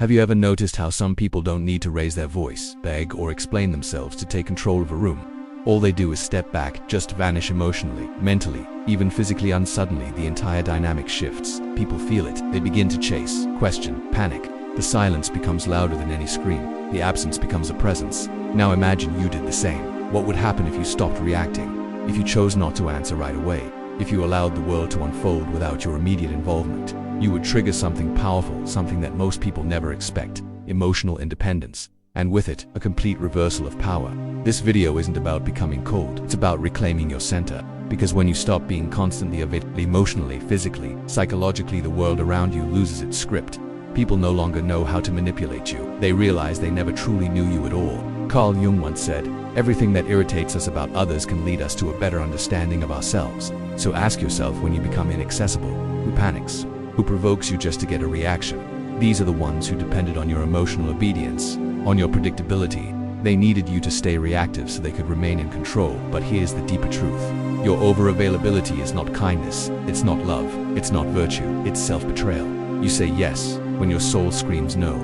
Have you ever noticed how some people don't need to raise their voice, beg, or explain themselves to take control of a room? All they do is step back, just vanish emotionally, mentally, even physically, and suddenly the entire dynamic shifts. People feel it. They begin to chase, question, panic. The silence becomes louder than any scream. The absence becomes a presence. Now imagine you did the same. What would happen if you stopped reacting? If you chose not to answer right away? If you allowed the world to unfold without your immediate involvement? You would trigger something powerful, something that most people never expect: emotional independence. And with it, a complete reversal of power. This video isn't about becoming cold, it's about reclaiming your center. Because when you stop being constantly available emotionally, physically, psychologically, the world around you loses its script. People no longer know how to manipulate you. They realize they never truly knew you at all. Carl Jung once said, "Everything that irritates us about others can lead us to a better understanding of ourselves." So ask yourself, when you become inaccessible, who panics? Who provokes you just to get a reaction? These are the ones who depended on your emotional obedience, on your predictability. They needed you to stay reactive so they could remain in control. But here's the deeper truth. Your over-availability is not kindness, it's not love, it's not virtue, it's self-betrayal. You say yes when your soul screams no.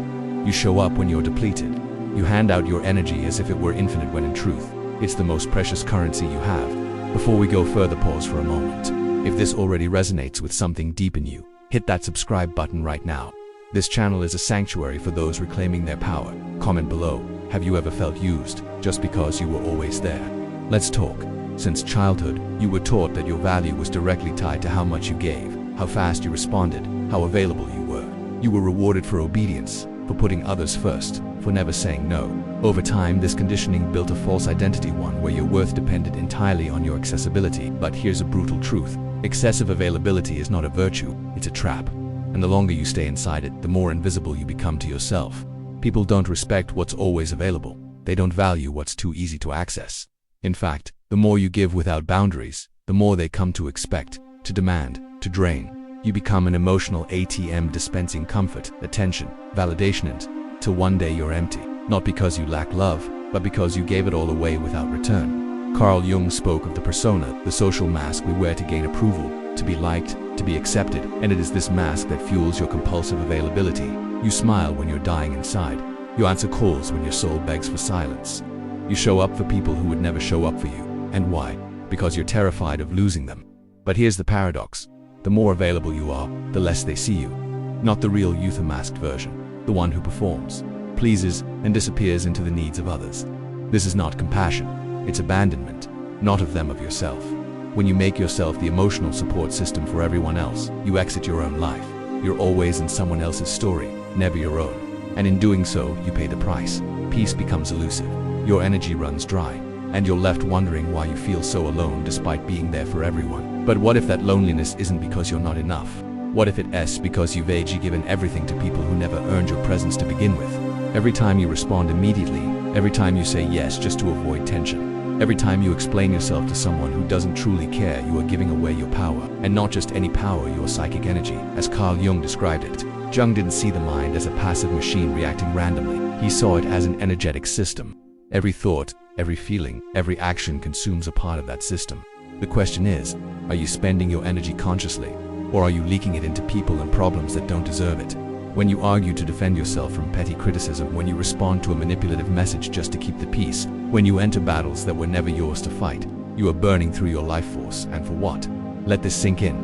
You show up when you're depleted. You hand out your energy as if it were infinite when in truth, it's the most precious currency you have. Before we go further, pause for a moment. If this already resonates with something deep in you, hit that subscribe button right now. This channel is a sanctuary for those reclaiming their power. Comment below, have you ever felt used just because you were always there? Let's talk. Since childhood, you were taught that your value was directly tied to how much you gave, how fast you responded, how available you were. You were rewarded for obedience, for putting others first, for never saying no. Over time, this conditioning built a false identity, one where your worth depended entirely on your accessibility. But here's a brutal truth. Excessive availability is not a virtue, it's a trap. And the longer you stay inside it, the more invisible you become to yourself. People don't respect what's always available. They don't value what's too easy to access. In fact, the more you give without boundaries, the more they come to expect, to demand, to drain. You become an emotional ATM, dispensing comfort, attention, validation, until one day you're empty. Not because you lack love, but because you gave it all away without return. Carl Jung spoke of the persona, the social mask we wear to gain approval, to be liked, to be accepted, and it is this mask that fuels your compulsive availability. You smile when you're dying inside. You answer calls when your soul begs for silence. You show up for people who would never show up for you. And why? Because you're terrified of losing them. But here's the paradox. The more available you are, the less they see you. Not the real youth, a masked version. The one who performs, pleases, and disappears into the needs of others. This is not compassion. It's abandonment, not of them, of yourself. When you make yourself the emotional support system for everyone else, you exit your own life. You're always in someone else's story, never your own. And in doing so, you pay the price. Peace becomes elusive. Your energy runs dry. And you're left wondering why you feel so alone despite being there for everyone. But what if that loneliness isn't because you're not enough? What if it's because you've given everything to people who never earned your presence to begin with? Every time you respond immediately, every time you say yes just to avoid tension, every time you explain yourself to someone who doesn't truly care, you are giving away your power. And not just any power, your psychic energy. As Carl Jung described it, Jung didn't see the mind as a passive machine reacting randomly. He saw it as an energetic system. Every thought, every feeling, every action consumes a part of that system. The question is, are you spending your energy consciously? Or are you leaking it into people and problems that don't deserve it? When you argue to defend yourself from petty criticism, when you respond to a manipulative message just to keep the peace, when you enter battles that were never yours to fight, you are burning through your life force. And for what? Let this sink in.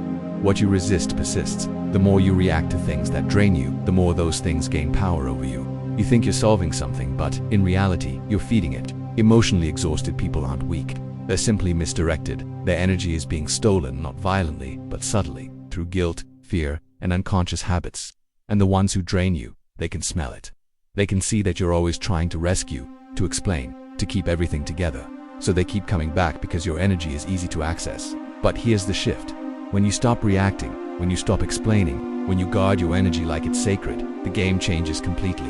What you resist persists. The more you react to things that drain you, the more those things gain power over you. You think you're solving something, but in reality, you're feeding it. Emotionally exhausted people aren't weak. They're simply misdirected. Their energy is being stolen, not violently, but subtly, through guilt, fear, and unconscious habits. And the ones who drain you, they can smell it. They can see that you're always trying to rescue, to explain, to keep everything together. So they keep coming back because your energy is easy to access. But here's the shift. When you stop reacting, when you stop explaining, when you guard your energy like it's sacred, the game changes completely.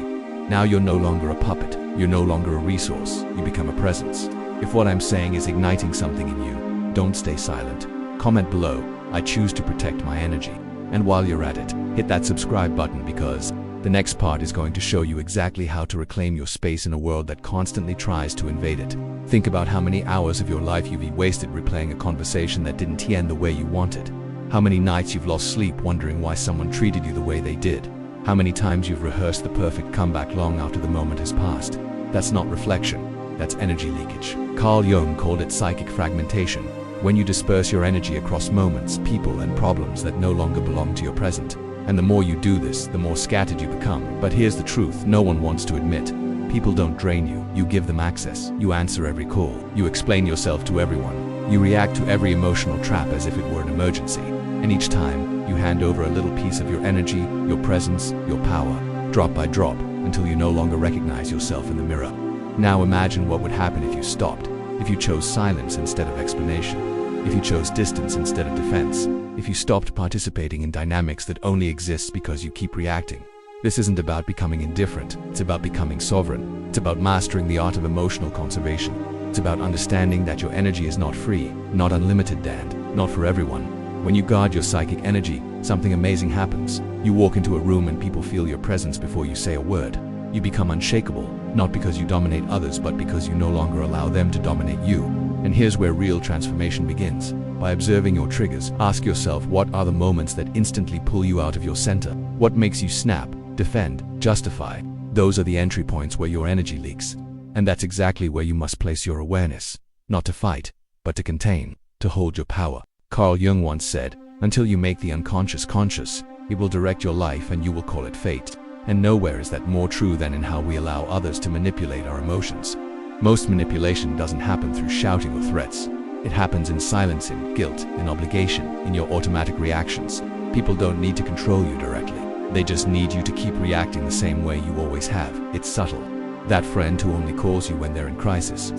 Now you're no longer a puppet. You're no longer a resource. You become a presence. If what I'm saying is igniting something in you, don't stay silent. Comment below, I choose to protect my energy. And while you're at it, hit that subscribe button, because the next part is going to show you exactly how to reclaim your space in a world that constantly tries to invade it. Think about how many hours of your life you've wasted replaying a conversation that didn't end the way you wanted. How many nights you've lost sleep wondering why someone treated you the way they did. How many times you've rehearsed the perfect comeback long after the moment has passed. That's not reflection, that's energy leakage. Carl Jung called it psychic fragmentation, when you disperse your energy across moments, people, and problems that no longer belong to your present. And the more you do this, the more scattered you become. But here's the truth no one wants to admit. People don't drain you, you give them access. You answer every call. You explain yourself to everyone. You react to every emotional trap as if it were an emergency. And each time, you hand over a little piece of your energy, your presence, your power, drop by drop, until you no longer recognize yourself in the mirror. Now imagine what would happen if you stopped, if you chose silence instead of explanation, if you chose distance instead of defense, if you stopped participating in dynamics that only exist because you keep reacting. This isn't about becoming indifferent, it's about becoming sovereign. It's about mastering the art of emotional conservation. It's about understanding that your energy is not free, not unlimited, and not for everyone. When you guard your psychic energy, something amazing happens. You walk into a room and people feel your presence before you say a word. You become unshakable, not because you dominate others, but because you no longer allow them to dominate you. And here's where real transformation begins. By observing your triggers, ask yourself, what are the moments that instantly pull you out of your center? What makes you snap, defend, justify? Those are the entry points where your energy leaks. And that's exactly where you must place your awareness. Not to fight, but to contain, to hold your power. Carl Jung once said, until you make the unconscious conscious, it will direct your life and you will call it fate. And nowhere is that more true than in how we allow others to manipulate our emotions. Most manipulation doesn't happen through shouting or threats. It happens in silence, in guilt, in obligation, in your automatic reactions. People don't need to control you directly. They just need you to keep reacting the same way you always have. It's subtle. That friend who only calls you when they're in crisis.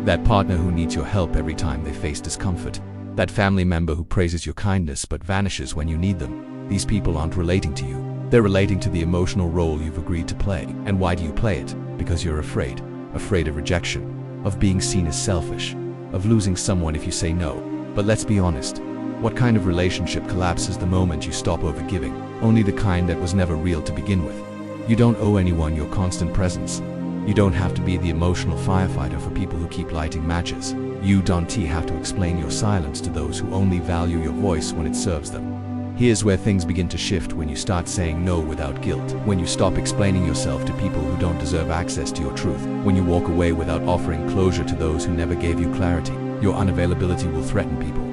That partner who needs your help every time they face discomfort. That family member who praises your kindness but vanishes when you need them. These people aren't relating to you. They're relating to the emotional role you've agreed to play. And why do you play it? Because you're afraid. Afraid of rejection. Of being seen as selfish. Of losing someone if you say no. But let's be honest. What kind of relationship collapses the moment you stop overgiving? Only the kind that was never real to begin with. You don't owe anyone your constant presence. You don't have to be the emotional firefighter for people who keep lighting matches. You don't have to explain your silence to those who only value your voice when it serves them. Here's where things begin to shift when you start saying no without guilt. When you stop explaining yourself to people who don't deserve access to your truth. When you walk away without offering closure to those who never gave you clarity. Your unavailability will threaten people.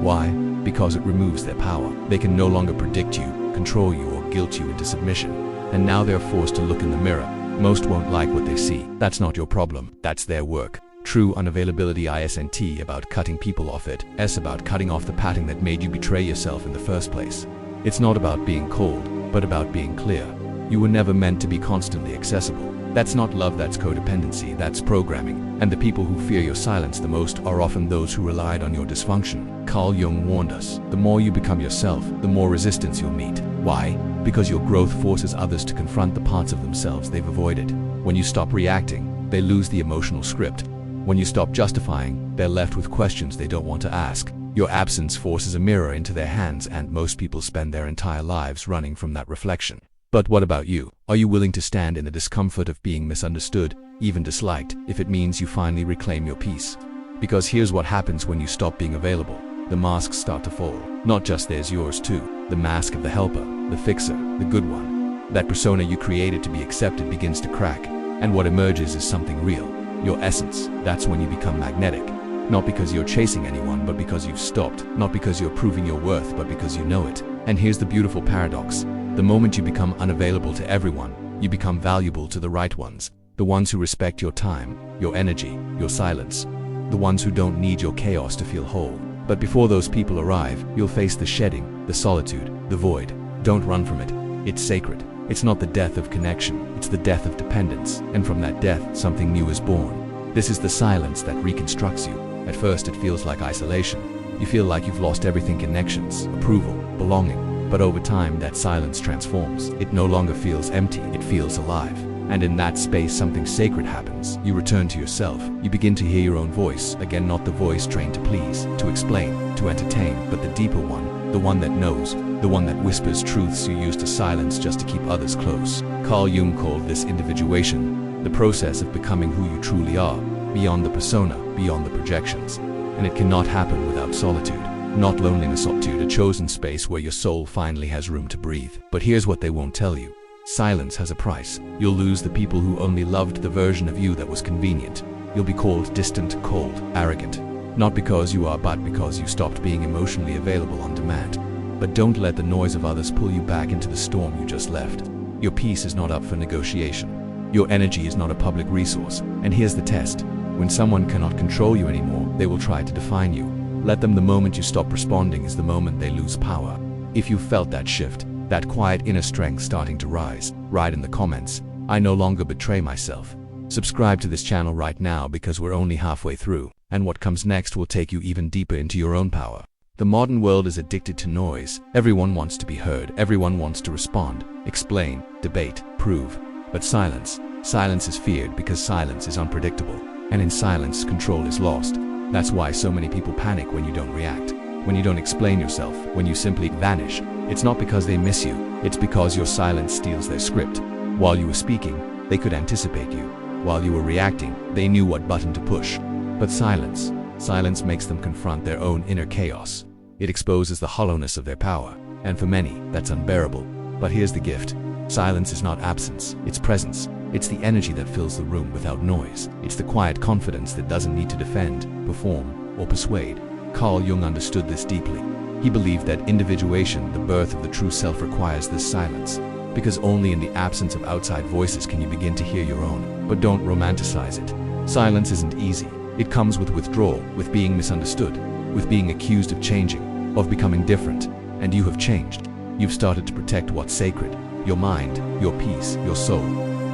Why? Because it removes their power. They can no longer predict you, control you, or guilt you into submission. And now they're forced to look in the mirror. Most won't like what they see. That's not your problem. That's their work. True unavailability isn't about cutting people off, it's about cutting off the pattern that made you betray yourself in the first place. It's not about being cold, but about being clear. You were never meant to be constantly accessible. That's not love, that's codependency, that's programming. And the people who fear your silence the most are often those who relied on your dysfunction. Carl Jung warned us, the more you become yourself, the more resistance you'll meet. Why? Because your growth forces others to confront the parts of themselves they've avoided. When you stop reacting, they lose the emotional script. When you stop justifying, they're left with questions they don't want to ask. Your absence forces a mirror into their hands, and most people spend their entire lives running from that reflection. But what about you? Are you willing to stand in the discomfort of being misunderstood, even disliked, if it means you finally reclaim your peace? Because here's what happens when you stop being available. The masks start to fall. Not just theirs, yours too. The mask of the helper, the fixer, the good one. That persona you created to be accepted begins to crack, and what emerges is something real. Your essence. That's when you become magnetic. Not because you're chasing anyone, but because you've stopped. Not because you're proving your worth, but because you know it. And here's the beautiful paradox. The moment you become unavailable to everyone, you become valuable to the right ones. The ones who respect your time, your energy, your silence. The ones who don't need your chaos to feel whole. But before those people arrive, you'll face the shedding, the solitude, the void. Don't run from it. It's sacred. It's not the death of connection, it's the death of dependence. And from that death, something new is born. This is the silence that reconstructs you. At first it feels like isolation. You feel like you've lost everything: connections, approval, belonging. But over time that silence transforms. It no longer feels empty, it feels alive. And in that space something sacred happens. You return to yourself. You begin to hear your own voice. Again, not the voice trained to please, to explain, to entertain, but the deeper one. The one that knows. The one that whispers truths you used to silence just to keep others close. Carl Jung called this individuation, the process of becoming who you truly are, beyond the persona, beyond the projections. And it cannot happen without solitude. Not loneliness, solitude, a chosen space where your soul finally has room to breathe. But here's what they won't tell you. Silence has a price. You'll lose the people who only loved the version of you that was convenient. You'll be called distant, cold, arrogant. Not because you are, but because you stopped being emotionally available on demand. But don't let the noise of others pull you back into the storm you just left. Your peace is not up for negotiation. Your energy is not a public resource. And here's the test. When someone cannot control you anymore, they will try to define you. Let them. The moment you stop responding is the moment they lose power. If you felt that shift, that quiet inner strength starting to rise, write in the comments, "I no longer betray myself." Subscribe to this channel right now because we're only halfway through, and what comes next will take you even deeper into your own power. The modern world is addicted to noise. Everyone wants to be heard. Everyone wants to respond, explain, debate, prove. But silence is feared because silence is unpredictable. And in silence, control is lost. That's why so many people panic when you don't react, when you don't explain yourself, when you simply vanish. It's not because they miss you, it's because your silence steals their script. While you were speaking, they could anticipate you. While you were reacting, they knew what button to push. But silence makes them confront their own inner chaos. It exposes the hollowness of their power, and for many, that's unbearable. But here's the gift. Silence is not absence, it's presence. It's the energy that fills the room without noise. It's the quiet confidence that doesn't need to defend, perform, or persuade. Carl Jung understood this deeply. He believed that individuation, the birth of the true self, requires this silence. Because only in the absence of outside voices can you begin to hear your own. But don't romanticize it. Silence isn't easy. It comes with withdrawal, with being misunderstood, with being accused of changing, of becoming different. And you have changed. You've started to protect what's sacred. Your mind, your peace, your soul.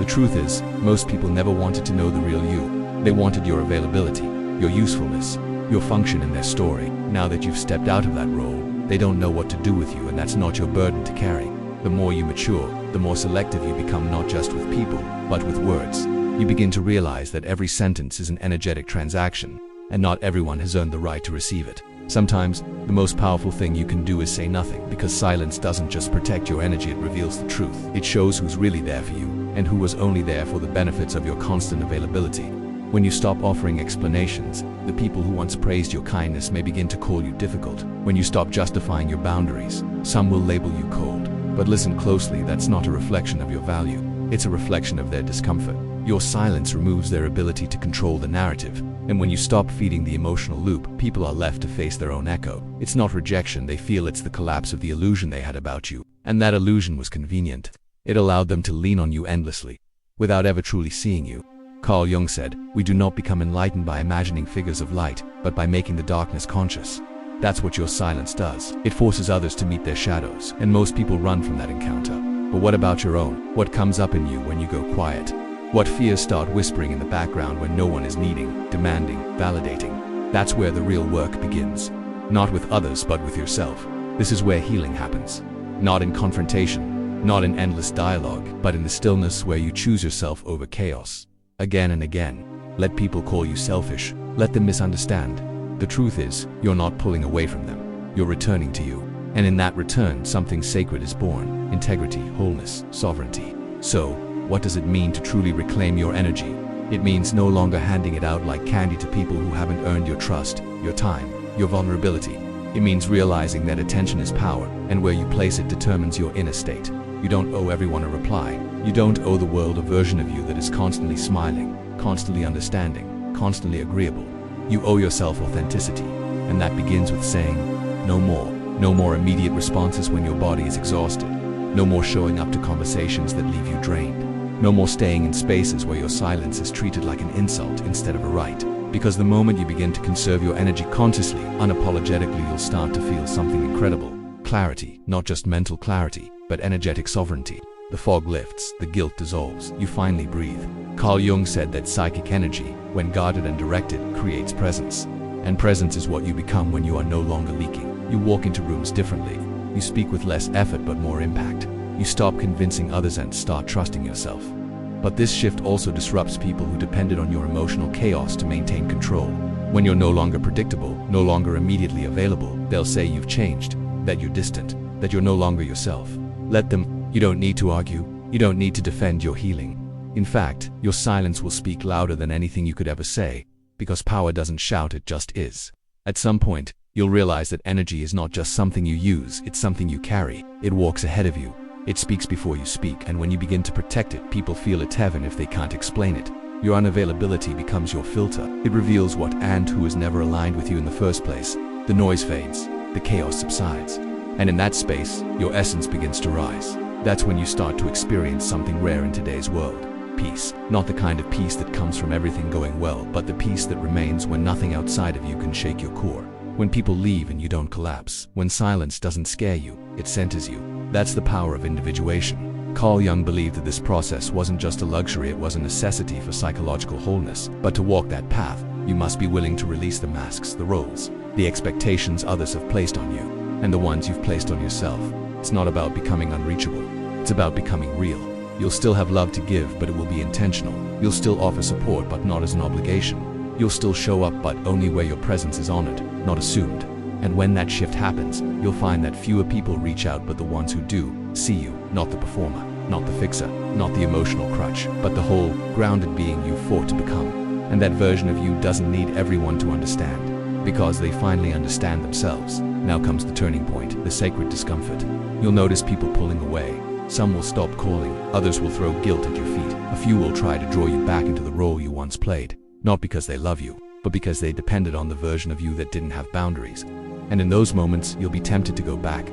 The truth is, most people never wanted to know the real you. They wanted your availability, your usefulness, your function in their story. Now that you've stepped out of that role, they don't know what to do with you, and that's not your burden to carry. The more you mature, the more selective you become, not just with people, but with words. You begin to realize that every sentence is an energetic transaction, and not everyone has earned the right to receive it. Sometimes, the most powerful thing you can do is say nothing, because silence doesn't just protect your energy, it reveals the truth. It shows who's really there for you, and who was only there for the benefits of your constant availability. When you stop offering explanations, the people who once praised your kindness may begin to call you difficult. When you stop justifying your boundaries, some will label you cold. But listen closely, that's not a reflection of your value. It's a reflection of their discomfort. Your silence removes their ability to control the narrative. And when you stop feeding the emotional loop, people are left to face their own echo. It's not rejection they feel, it's the collapse of the illusion they had about you. And that illusion was convenient. It allowed them to lean on you endlessly, without ever truly seeing you. Carl Jung said, "We do not become enlightened by imagining figures of light, but by making the darkness conscious." That's what your silence does. It forces others to meet their shadows, and most people run from that encounter. But what about your own? What comes up in you when you go quiet? What fears start whispering in the background when no one is needing, demanding, validating? That's where the real work begins. Not with others, but with yourself. This is where healing happens. Not in confrontation, not in endless dialogue, but in the stillness where you choose yourself over chaos. Again and again. Let people call you selfish. Let them misunderstand. The truth is, you're not pulling away from them. You're returning to you. And in that return, something sacred is born. Integrity, wholeness, sovereignty. So, what does it mean to truly reclaim your energy? It means no longer handing it out like candy to people who haven't earned your trust, your time, your vulnerability. It means realizing that attention is power, and where you place it determines your inner state. You don't owe everyone a reply. You don't owe the world a version of you that is constantly smiling, constantly understanding, constantly agreeable. You owe yourself authenticity, and that begins with saying, no more. No more immediate responses when your body is exhausted. No more showing up to conversations that leave you drained. No more staying in spaces where your silence is treated like an insult instead of a right. Because the moment you begin to conserve your energy consciously, unapologetically, you'll start to feel something incredible. Clarity, not just mental clarity, but energetic sovereignty. The fog lifts, the guilt dissolves, you finally breathe. Carl Jung said that psychic energy, when guarded and directed, creates presence. And presence is what you become when you are no longer leaking. You walk into rooms differently. You speak with less effort but more impact. You stop convincing others and start trusting yourself. But this shift also disrupts people who depended on your emotional chaos to maintain control. When you're no longer predictable, no longer immediately available, they'll say you've changed, that you're distant, that you're no longer yourself. Let them. You don't need to argue. You don't need to defend your healing. In fact, your silence will speak louder than anything you could ever say, because power doesn't shout, it just is. At some point, you'll realize that energy is not just something you use, it's something you carry. It walks ahead of you. It speaks before you speak, and when you begin to protect it, people feel it's heaven if they can't explain it. Your unavailability becomes your filter. It reveals what and who has never aligned with you in the first place. The noise fades, the chaos subsides, and in that space, your essence begins to rise. That's when you start to experience something rare in today's world. Peace. Not the kind of peace that comes from everything going well, but the peace that remains when nothing outside of you can shake your core. When people leave and you don't collapse. When silence doesn't scare you, it centers you. That's the power of individuation. Carl Jung believed that this process wasn't just a luxury, it was a necessity for psychological wholeness. But to walk that path, you must be willing to release the masks, the roles, the expectations others have placed on you, and the ones you've placed on yourself. It's not about becoming unreachable. It's about becoming real. You'll still have love to give, but it will be intentional. You'll still offer support, but not as an obligation. You'll still show up, but only where your presence is honored, not assumed. And when that shift happens, you'll find that fewer people reach out, but the ones who do see you, not the performer, not the fixer, not the emotional crutch, but the whole, grounded being you fought to become. And that version of you doesn't need everyone to understand, because they finally understand themselves. Now comes the turning point, the sacred discomfort. You'll notice people pulling away. Some will stop calling, others will throw guilt at your feet. A few will try to draw you back into the role you once played, not because they love you, but because they depended on the version of you that didn't have boundaries. And in those moments, you'll be tempted to go back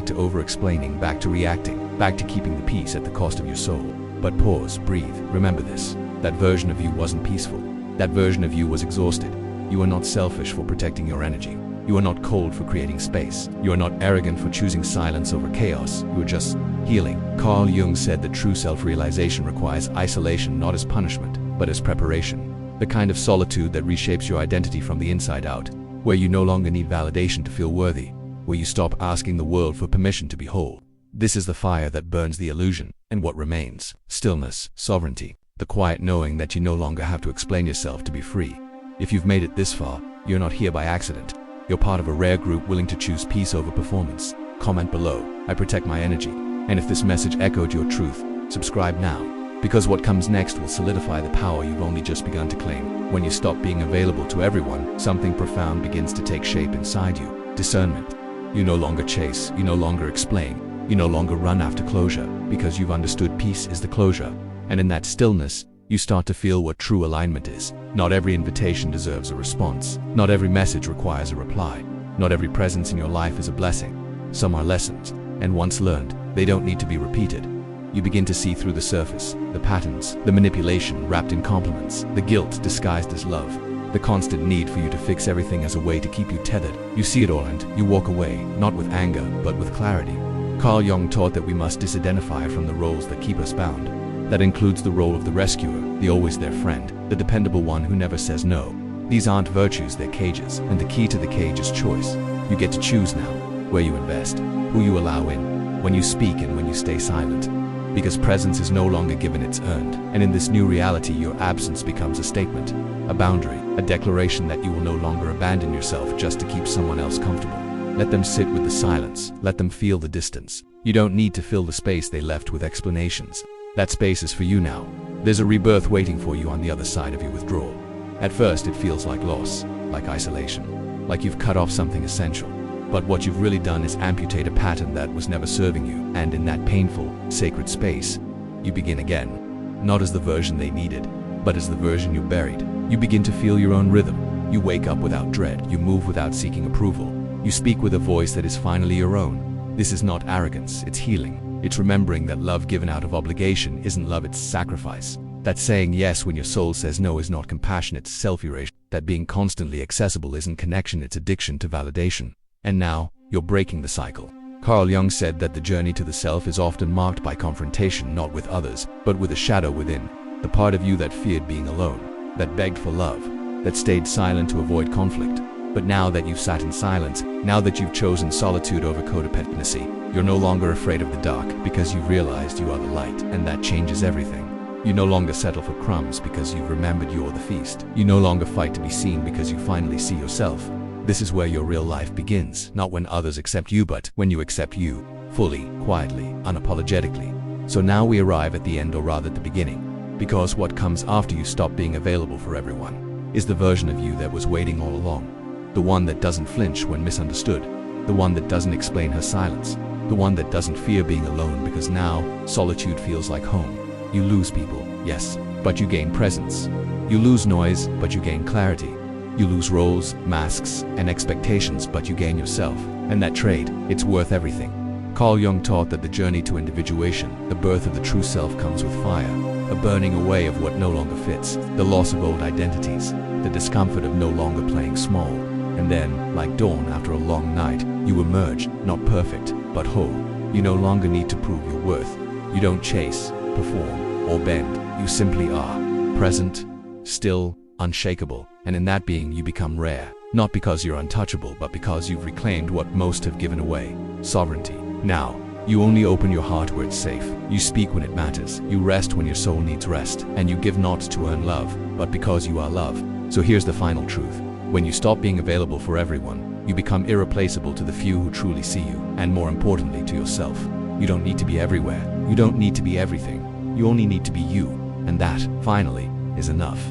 to over-explaining, back to reacting, back to keeping the peace at the cost of your soul. But pause, breathe, remember this. That version of you wasn't peaceful. That version of you was exhausted. You are not selfish for protecting your energy. You are not cold for creating space. You are not arrogant for choosing silence over chaos. You are just healing. Carl Jung said that true self-realization requires isolation not as punishment, but as preparation. The kind of solitude that reshapes your identity from the inside out, where you no longer need validation to feel worthy, where you stop asking the world for permission to be whole. This is the fire that burns the illusion, and what remains: stillness, sovereignty, the quiet knowing that you no longer have to explain yourself to be free. If you've made it this far, you're not here by accident. You're part of a rare group willing to choose peace over performance. Comment below, I protect my energy. And if this message echoed your truth, subscribe now, because what comes next will solidify the power you've only just begun to claim. When you stop being available to everyone, something profound begins to take shape inside you. Discernment. You no longer chase, you no longer explain, you no longer run after closure, because you've understood peace is the closure. And in that stillness, you start to feel what true alignment is. Not every invitation deserves a response. Not every message requires a reply. Not every presence in your life is a blessing. Some are lessons, and once learned, they don't need to be repeated. You begin to see through the surface, the patterns, the manipulation wrapped in compliments, the guilt disguised as love, the constant need for you to fix everything as a way to keep you tethered. You see it all and you walk away, not with anger, but with clarity. Carl Jung taught that we must disidentify from the roles that keep us bound. That includes the role of the rescuer, the always there friend, the dependable one who never says no. These aren't virtues, they're cages, and the key to the cage is choice. You get to choose now, where you invest, who you allow in, when you speak and when you stay silent. Because presence is no longer given, it's earned. And in this new reality, your absence becomes a statement, a boundary, a declaration that you will no longer abandon yourself just to keep someone else comfortable. Let them sit with the silence, let them feel the distance. You don't need to fill the space they left with explanations. That space is for you now. There's a rebirth waiting for you on the other side of your withdrawal. At first, it feels like loss, like isolation, like you've cut off something essential. But what you've really done is amputate a pattern that was never serving you, and in that painful, sacred space, you begin again. Not as the version they needed, but as the version you buried. You begin to feel your own rhythm. You wake up without dread. You move without seeking approval. You speak with a voice that is finally your own. This is not arrogance, it's healing. It's remembering that love given out of obligation isn't love, it's sacrifice. That saying yes when your soul says no is not compassion, it's self-erasure. That being constantly accessible isn't connection, it's addiction to validation. And now, you're breaking the cycle. Carl Jung said that the journey to the self is often marked by confrontation, not with others, but with a shadow within. The part of you that feared being alone, that begged for love, that stayed silent to avoid conflict. But now that you've sat in silence, now that you've chosen solitude over codependency, you're no longer afraid of the dark because you've realized you are the light, and that changes everything. You no longer settle for crumbs because you've remembered you're the feast. You no longer fight to be seen because you finally see yourself. This is where your real life begins, not when others accept you, but when you accept you, fully, quietly, unapologetically. So now we arrive at the end, or rather at the beginning, because what comes after you stop being available for everyone is the version of you that was waiting all along. The one that doesn't flinch when misunderstood, the one that doesn't explain her silence, The one that doesn't fear being alone because now solitude feels like home. You lose people, yes, but you gain presence. You lose noise, but you gain clarity. You lose roles, masks, and expectations, but you gain yourself. And that trade, it's worth everything. Carl Jung taught that the journey to individuation, the birth of the true self, comes with fire, a burning away of what no longer fits, the loss of old identities, the discomfort of no longer playing small. And then, like dawn after a long night, you emerge, not perfect, but whole. You no longer need to prove your worth. You don't chase, perform, or bend. You simply are, present, still, unshakable, and in that being you become rare. Not because you're untouchable, but because you've reclaimed what most have given away, sovereignty. Now, you only open your heart where it's safe. You speak when it matters. You rest when your soul needs rest. And you give not to earn love, but because you are love. So here's the final truth. When you stop being available for everyone, you become irreplaceable to the few who truly see you, and more importantly, to yourself. You don't need to be everywhere. You don't need to be everything. You only need to be you. And that, finally, is enough.